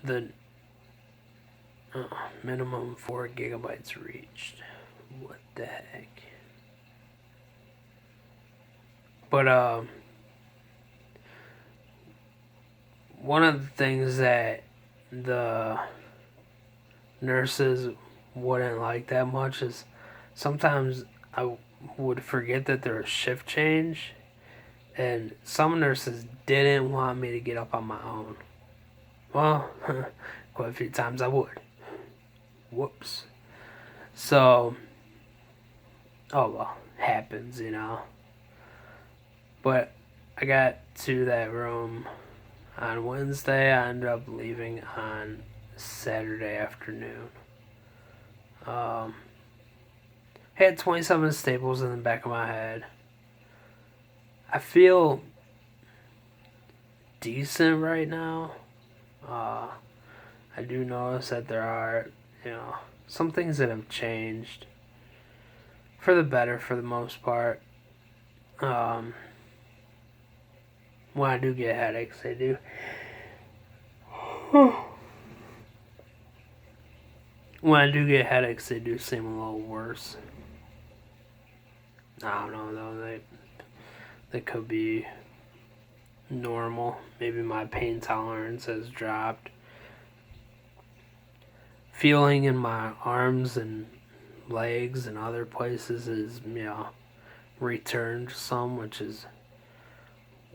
the minimum 4 gigabytes reached. What the heck? But one of the things that the nurses wouldn't like that much is sometimes I would forget that there was shift change, and some nurses didn't want me to get up on my own. Well, quite a few times I would. Whoops. So, oh well, happens, you know. But I got to that room on Wednesday. I ended up leaving on Saturday afternoon. Had 27 staples in the back of my head. I feel decent right now. I do notice that there are, some things that have changed for the better for the most part. When I do get headaches, they do. When I do get headaches, they do seem a little worse. I don't know though. They could be normal. Maybe my pain tolerance has dropped. Feeling in my arms and legs and other places is, returned some, which is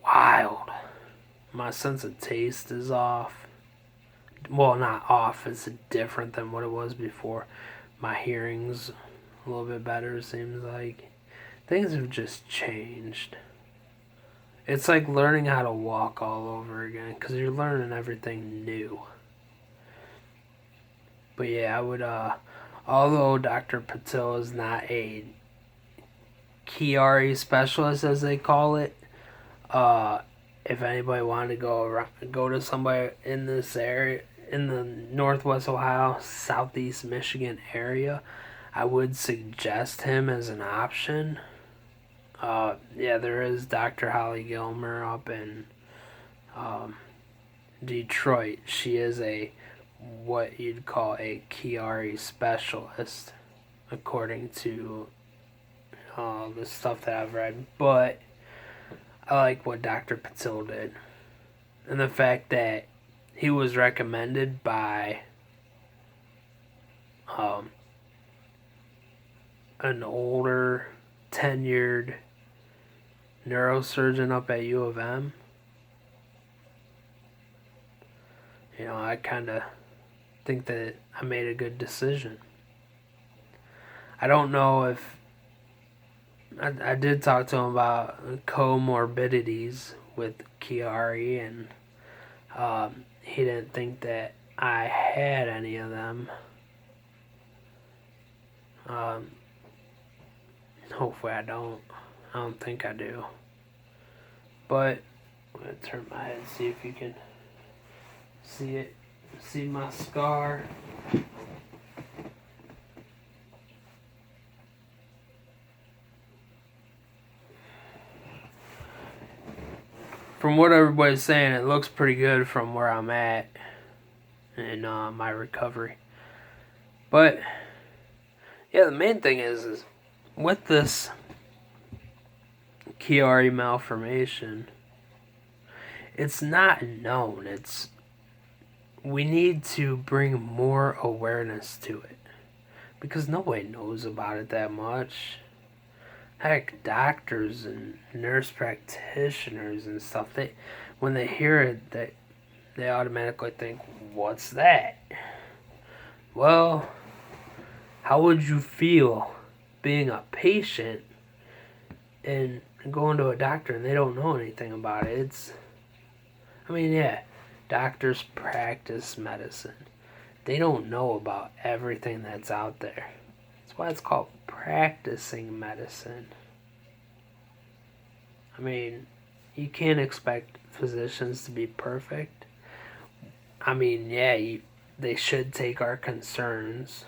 wild. My sense of taste is off. Well, not off, it's different than what it was before. My hearing's a little bit better, it seems like. Things have just changed. It's like learning how to walk all over again because you're learning everything new. But yeah, I would, although Dr. Patil is not a Chiari specialist, as they call it, if anybody wanted to go to somebody in this area, in the Northwest Ohio, Southeast Michigan area, I would suggest him as an option. Yeah, there is Dr. Holly Gilmer up in Detroit. She is what you'd call a Chiari specialist, according to the stuff that I've read. But I like what Dr. Patil did, and the fact that he was recommended by an older, tenured neurosurgeon up at U of M. I kind of think that I made a good decision. I don't know if I did talk to him about comorbidities with Chiari, and he didn't think that I had any of them. Hopefully I don't. I don't think I do. But I'm going to turn my head and see if you can see it. See my scar. From what everybody's saying, it looks pretty good from where I'm at in my recovery. But yeah, the main thing is with this Chiari malformation, it's not known. We need to bring more awareness to it because nobody knows about it that much. Heck, doctors and nurse practitioners and stuff, when they hear it, they automatically think, what's that? Well, how would you feel being a patient and going to a doctor and they don't know anything about it? Yeah, doctors practice medicine. They don't know about everything that's out there. That's why it's called practicing medicine. You can't expect physicians to be perfect. They should take our concerns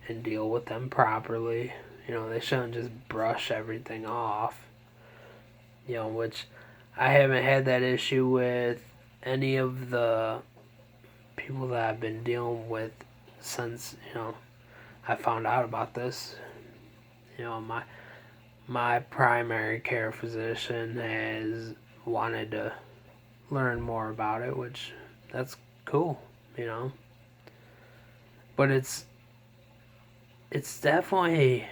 and deal with them properly. They shouldn't just brush everything off. Which I haven't had that issue with any of the people that I've been dealing with since, I found out about this. My primary care physician has wanted to learn more about it, which that's cool, But it's definitely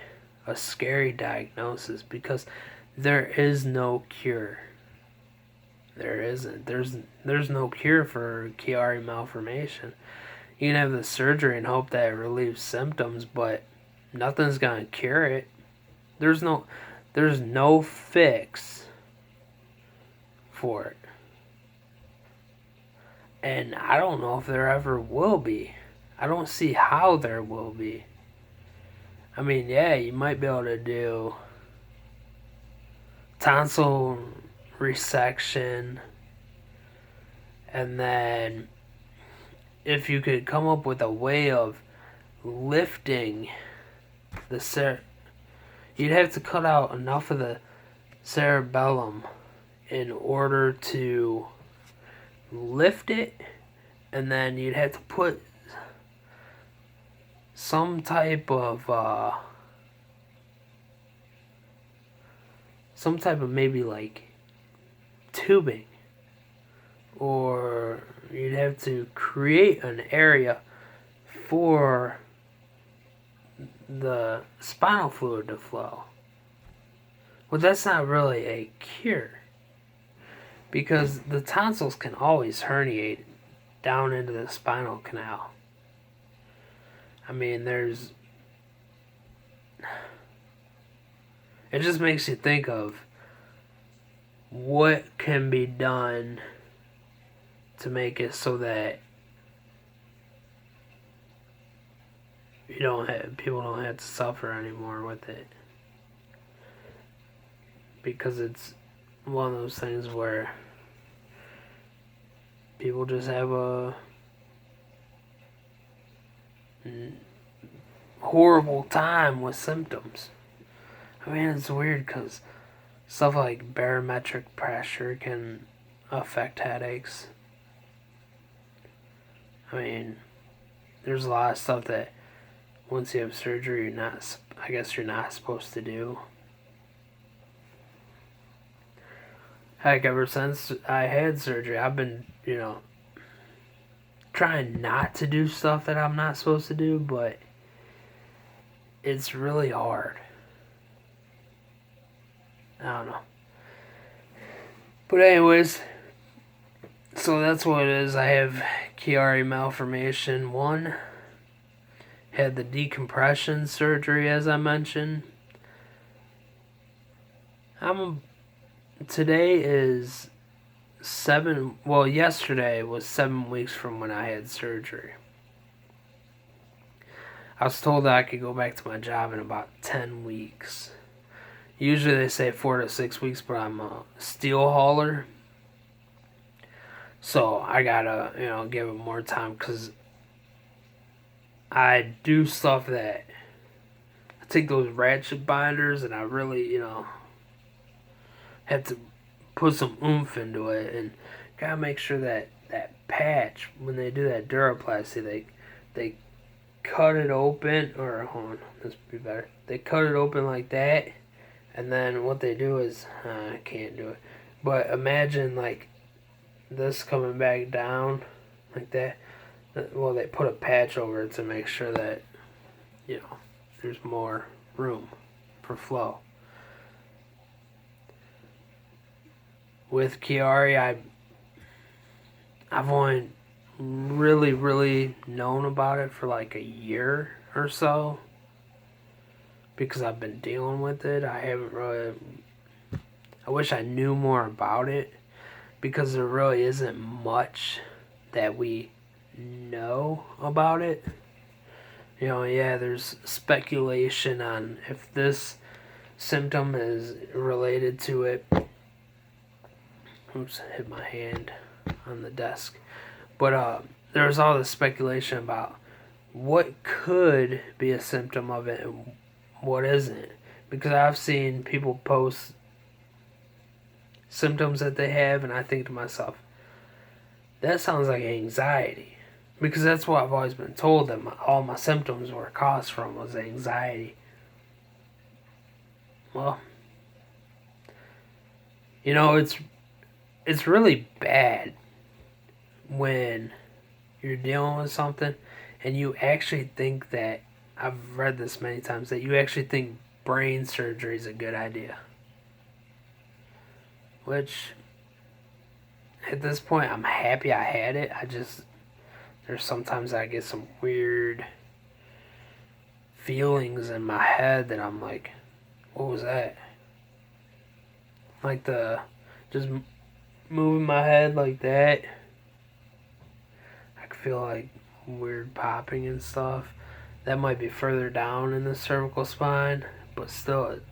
a scary diagnosis because there is no cure. There isn't. There's no cure for Chiari malformation. You can have the surgery and hope that it relieves symptoms, but nothing's gonna cure it. There's no fix for it. And I don't know if there ever will be. I don't see how there will be. I mean, yeah, you might be able to do tonsil resection, and then if you could come up with a way of lifting you'd have to cut out enough of the cerebellum in order to lift it, and then you'd have to put some type of maybe like tubing, or you'd have to create an area for the spinal fluid to flow. Well, that's not really a cure, because the tonsils can always herniate down into the spinal canal. I mean, it just makes you think of what can be done to make it so that people don't have to suffer anymore with it. Because it's one of those things where people just have a horrible time with symptoms. I mean, it's weird because stuff like barometric pressure can affect headaches. I mean, there's a lot of stuff that once you have surgery, you're not supposed to do. Heck, ever since I had surgery, I've been, trying not to do stuff that I'm not supposed to do, but it's really hard. I don't know. But anyways, so that's what it is. I have Chiari Malformation 1. Had the decompression surgery, as I mentioned. Today is yesterday was 7 weeks from when I had surgery. I was told that I could go back to my job in about 10 weeks. Usually they say 4 to 6 weeks, but I'm a steel hauler. So I gotta, give it more time, because I do stuff that I take those ratchet binders and I really, have to put some oomph into it, and gotta make sure that patch, when they do that duroplasty, they cut it open, or hold on, this would be better. They cut it open like that, and then what they do is, I can't do it, but imagine like this coming back down like that. Well, they put a patch over it to make sure that, there's more room for flow. With Chiari, I've only really known about it for like a year or so, because I've been dealing with it. I wish I knew more about it, because there really isn't much that we know about it. There's speculation on if this symptom is related to it. Oops, hit my hand on the desk. But there's all this speculation about what could be a symptom of it and what isn't. Because I've seen people post symptoms that they have, and I think to myself, that sounds like anxiety. Because that's what I've always been told, that all my symptoms were caused from was anxiety. Well, you know, it's really bad when you're dealing with something and you actually think that, I've read this many times, that you actually think brain surgery is a good idea. Which, at this point, I'm happy I had it. There's sometimes I get some weird feelings in my head that I'm like, what was that? Like just moving my head like that. I can feel like weird popping and stuff. That might be further down in the cervical spine, but still it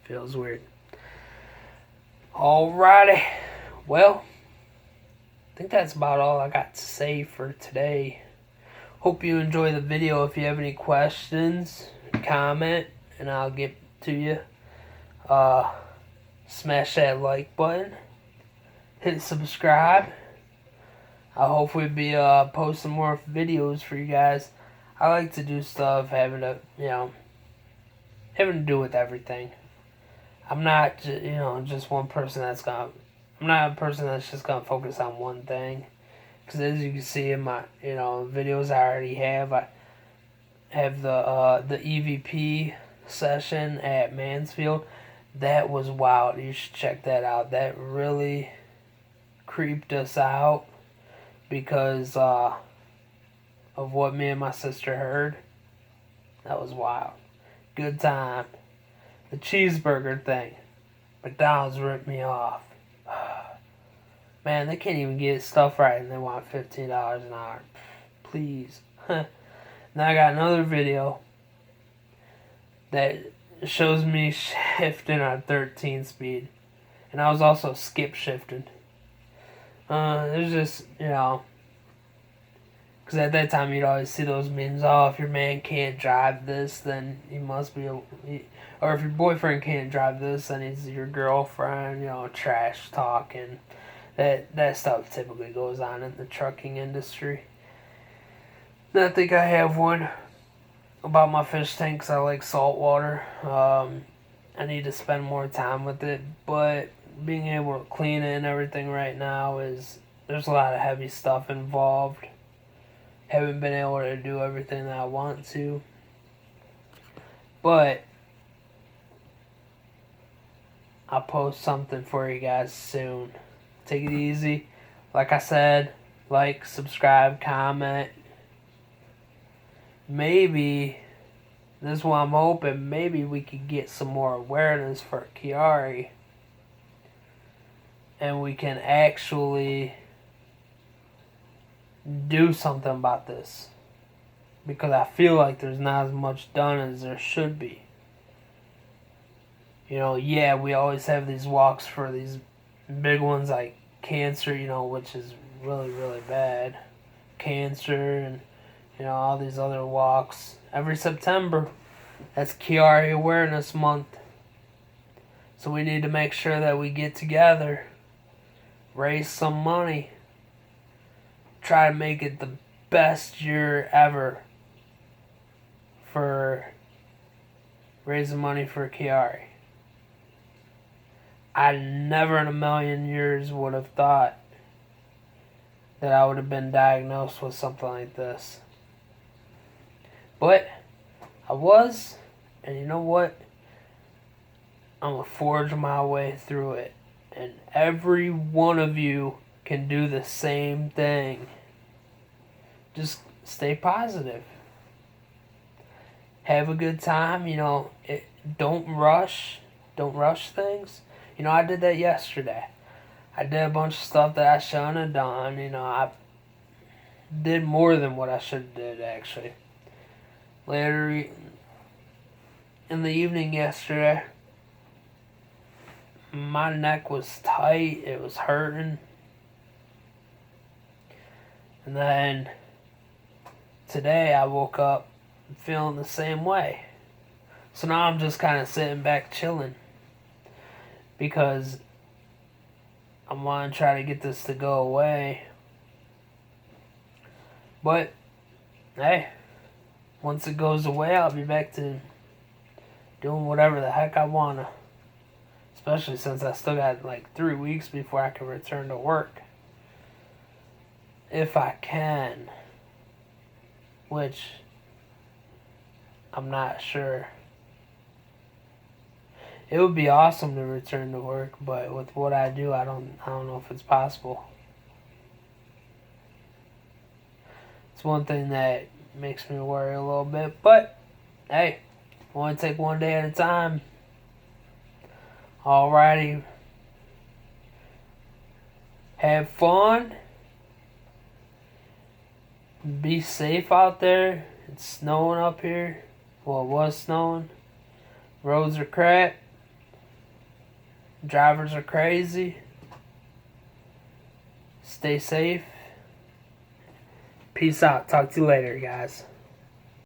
feels weird. Alrighty. Well, I think that's about all I got to say for today. Hope you enjoy the video. If you have any questions, comment, and I'll get to you. Smash that like button. Hit subscribe. I'll hopefully be posting more videos for you guys. I like to do stuff having to do with everything. I'm not, just one person I'm not a person that's just gonna focus on one thing. Because as you can see in my, videos I already have, I have the EVP session at Mansfield. That was wild. You should check that out. That really creeped us out because of what me and my sister heard. That was wild. Good time. The cheeseburger thing. McDonald's ripped me off. Man, they can't even get stuff right and they want $15 an hour. Please. Now I got another video that shows me shifting on 13 speed. And I was also skip shifting. There's just, because at that time you'd always see those memes, oh, if your man can't drive this, then he must be or if your boyfriend can't drive this, then he's your girlfriend, trash talking. That stuff typically goes on in the trucking industry. And I think I have one about my fish tanks. I like salt water. I need to spend more time with it, but being able to clean it and everything right now there's a lot of heavy stuff involved. Haven't been able to do everything that I want to, but I'll post something for you guys soon. Take it easy. Like I said, like, subscribe, comment. Maybe, this is what I'm hoping, maybe we could get some more awareness for Chiari. And we can actually do something about this. Because I feel like there's not as much done as there should be. Yeah, we always have these walks for these big ones like cancer, which is really, really bad. Cancer and, all these other walks. Every September, that's Chiari Awareness Month. So we need to make sure that we get together, raise some money, try to make it the best year ever for raising money for Chiari. I never in a million years would have thought that I would have been diagnosed with something like this. But I was, and you know what? I'm going to forge my way through it. And every one of you can do the same thing. Just stay positive. Have a good time. Don't rush. Don't rush things. I did that yesterday. I did a bunch of stuff that I shouldn't have done. I did more than what I should have did, actually. Later in the evening yesterday, my neck was tight. It was hurting. And then today I woke up feeling the same way. So now I'm just kind of sitting back chilling. Because I want to try to get this to go away. But, hey, once it goes away, I'll be back to doing whatever the heck I wanna. Especially since I still got like 3 weeks before I can return to work. If I can. Which, I'm not sure. It would be awesome to return to work, but with what I do, I don't know if it's possible. It's one thing that makes me worry a little bit, but hey, I want to take one day at a time. Alrighty. Have fun. Be safe out there. It's snowing up here. Well, it was snowing. Roads are crap. Drivers are crazy. Stay safe. Peace out. Talk to you later, guys.